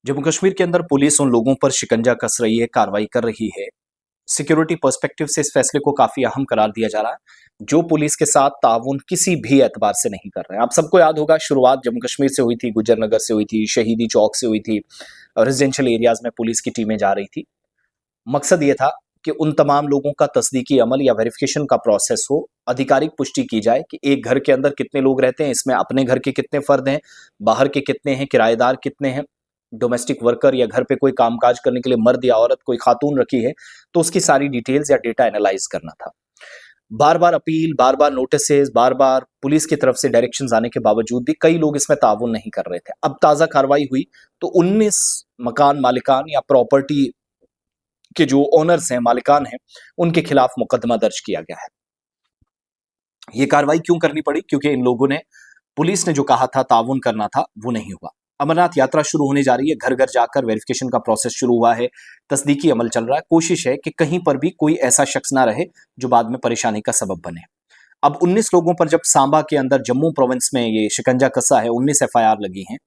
जम्मू कश्मीर के अंदर पुलिस उन लोगों पर शिकंजा कस रही है, कार्रवाई कर रही है। सिक्योरिटी पर्सपेक्टिव से इस फैसले को काफी अहम करार दिया जा रहा है, जो पुलिस के साथ ताउन किसी भी एतबार से नहीं कर रहे हैं। आप सबको याद होगा, शुरुआत जम्मू कश्मीर से हुई थी, गुजरनगर से हुई थी, शहीदी चौक से हुई थी, रेजिडेंशियल एरियाज में पुलिस की टीमें जा रही थी। मकसद ये था कि उन तमाम लोगों का तस्दीकी अमल या वेरिफिकेशन का प्रोसेस हो, आधिकारिक पुष्टि की जाए कि एक घर के अंदर कितने लोग रहते हैं, इसमें अपने घर के कितने फर्द हैं, बाहर के कितने हैं, किराएदार कितने हैं, डोमेस्टिक वर्कर या घर पे कोई कामकाज करने के लिए मर्द या औरत कोई खातून रखी है, तो उसकी सारी डिटेल्स या डेटा एनालाइज करना था। बार बार अपील, बार बार नोटिसेस, बार बार पुलिस की तरफ से डायरेक्शंस आने के बावजूद भी कई लोग इसमें ताउन नहीं कर रहे थे। अब ताज़ा कार्रवाई हुई तो 19 मकान मालिकान या प्रॉपर्टी के जो ओनर्स हैं, मालिकान हैं, उनके खिलाफ मुकदमा दर्ज किया गया है। ये कार्रवाई क्यों करनी पड़ी? क्योंकि इन लोगों ने, पुलिस ने जो कहा था ताउन करना था, वो नहीं हुआ। अमरनाथ यात्रा शुरू होने जा रही है, घर घर जाकर वेरिफिकेशन का प्रोसेस शुरू हुआ है, तस्दीकी अमल चल रहा है। कोशिश है कि कहीं पर भी कोई ऐसा शख्स ना रहे जो बाद में परेशानी का सबब बने। अब 19 लोगों पर जब सांबा के अंदर जम्मू प्रोविंस में ये शिकंजा कसा है, 19 एफआईआर लगी हैं।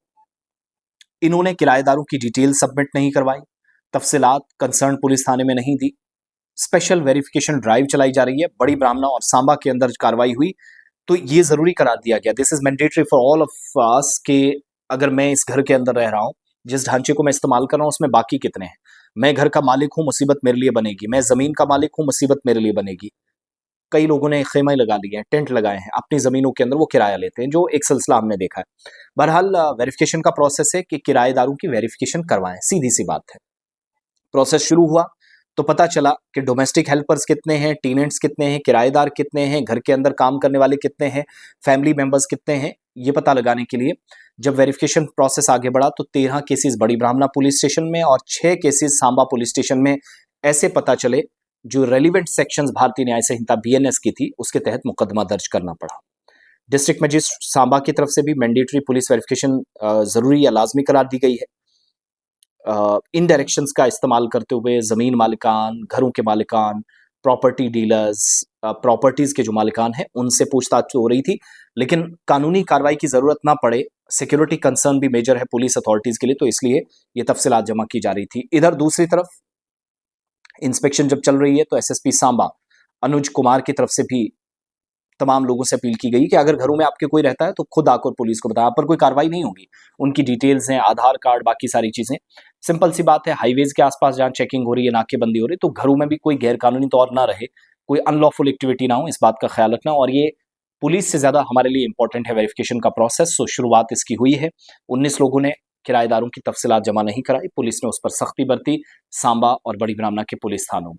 इन्होंने किराएदारों की डिटेल सबमिट नहीं करवाई, तफसीलात कंसर्न पुलिस थाने में नहीं दी। स्पेशल वेरिफिकेशन ड्राइव चलाई जा रही है। बड़ी ब्राह्मणा और सांबा के अंदर कार्रवाई हुई तो ये जरूरी करार दिया गया, this is mandatory for all of us, कि अगर मैं इस घर के अंदर रह रहा हूं, जिस ढांचे को मैं इस्तेमाल कर रहा हूं, उसमें बाकी कितने हैं। मैं घर का मालिक हूं, मुसीबत मेरे लिए बनेगी। मैं जमीन का मालिक हूं, मुसीबत मेरे लिए बनेगी। कई लोगों ने खेमे लगा लिए हैं, टेंट लगाए हैं अपनी जमीनों के अंदर, वो किराया लेते हैं, जो एक सिलसिला हमने देखा है। बहरहाल वेरिफिकेशन का प्रोसेस है कि किराएदारों की वेरिफिकेशन करवाएं, सीधी सी बात है। प्रोसेस शुरू हुआ तो पता चला कि डोमेस्टिक हेल्पर्स कितने हैं, टेनेंट्स कितने हैं, किराएदार कितने हैं, घर के अंदर काम करने वाले कितने हैं, फैमिली मेंबर्स कितने हैं। ये पता लगाने के लिए जब वेरिफिकेशन प्रोसेस आगे बढ़ा तो 13 केसेस बड़ी ब्राह्मणा पुलिस स्टेशन में और 6 केसेस सांबा पुलिस स्टेशन में ऐसे पता चले जो रेलिवेंट सेक्शंस भारतीय न्याय संहिता बीएनएस की थी, उसके तहत मुकदमा दर्ज करना पड़ा। डिस्ट्रिक्ट मजिस्ट्रेट सांबा की तरफ से भी मैंडेटरी पुलिस वेरिफिकेशन जरूरी या लाजमी करार दी गई है। इन डायरेक्शंस का इस्तेमाल करते हुए ज़मीन मालिकान, घरों के मालिकान, प्रॉपर्टी डीलर्स, प्रॉपर्टीज़ के जो मालिकान हैं, उनसे पूछताछ हो रही थी। लेकिन कानूनी कार्रवाई की ज़रूरत ना पड़े, सिक्योरिटी कंसर्न भी मेजर है पुलिस अथॉरिटीज़ के लिए, तो इसलिए ये तफसीलात जमा की जा रही थी। इधर दूसरी तरफ इंस्पेक्शन जब चल रही है तो एसएसपी सांबा अनुज कुमार की तरफ से भी तमाम लोगों से अपील की गई कि अगर घरों में आपके कोई रहता है तो खुद आकर पुलिस को बताएं। आप पर कोई कार्रवाई नहीं होगी, उनकी डिटेल्स हैं, आधार कार्ड, बाकी सारी चीजें। सिंपल सी बात है, हाईवेज के आसपास जहां चेकिंग हो रही है, नाकेबंदी हो रही है, तो घरों में भी कोई गैर कानूनी तौर ना रहे, कोई अनलॉफुल एक्टिविटी ना हो, इस बात का ख्याल रखना। और ये पुलिस से ज्यादा हमारे लिए इंपॉर्टेंट है वेरिफिकेशन का प्रोसेस। सो शुरुआत इसकी हुई है। 19 लोगों ने किराएदारों की तफसीलात जमा नहीं कराई, पुलिस ने उस पर सख्ती बरती, सांबा और बड़ी ब्राह्मणा के पुलिस थानों में।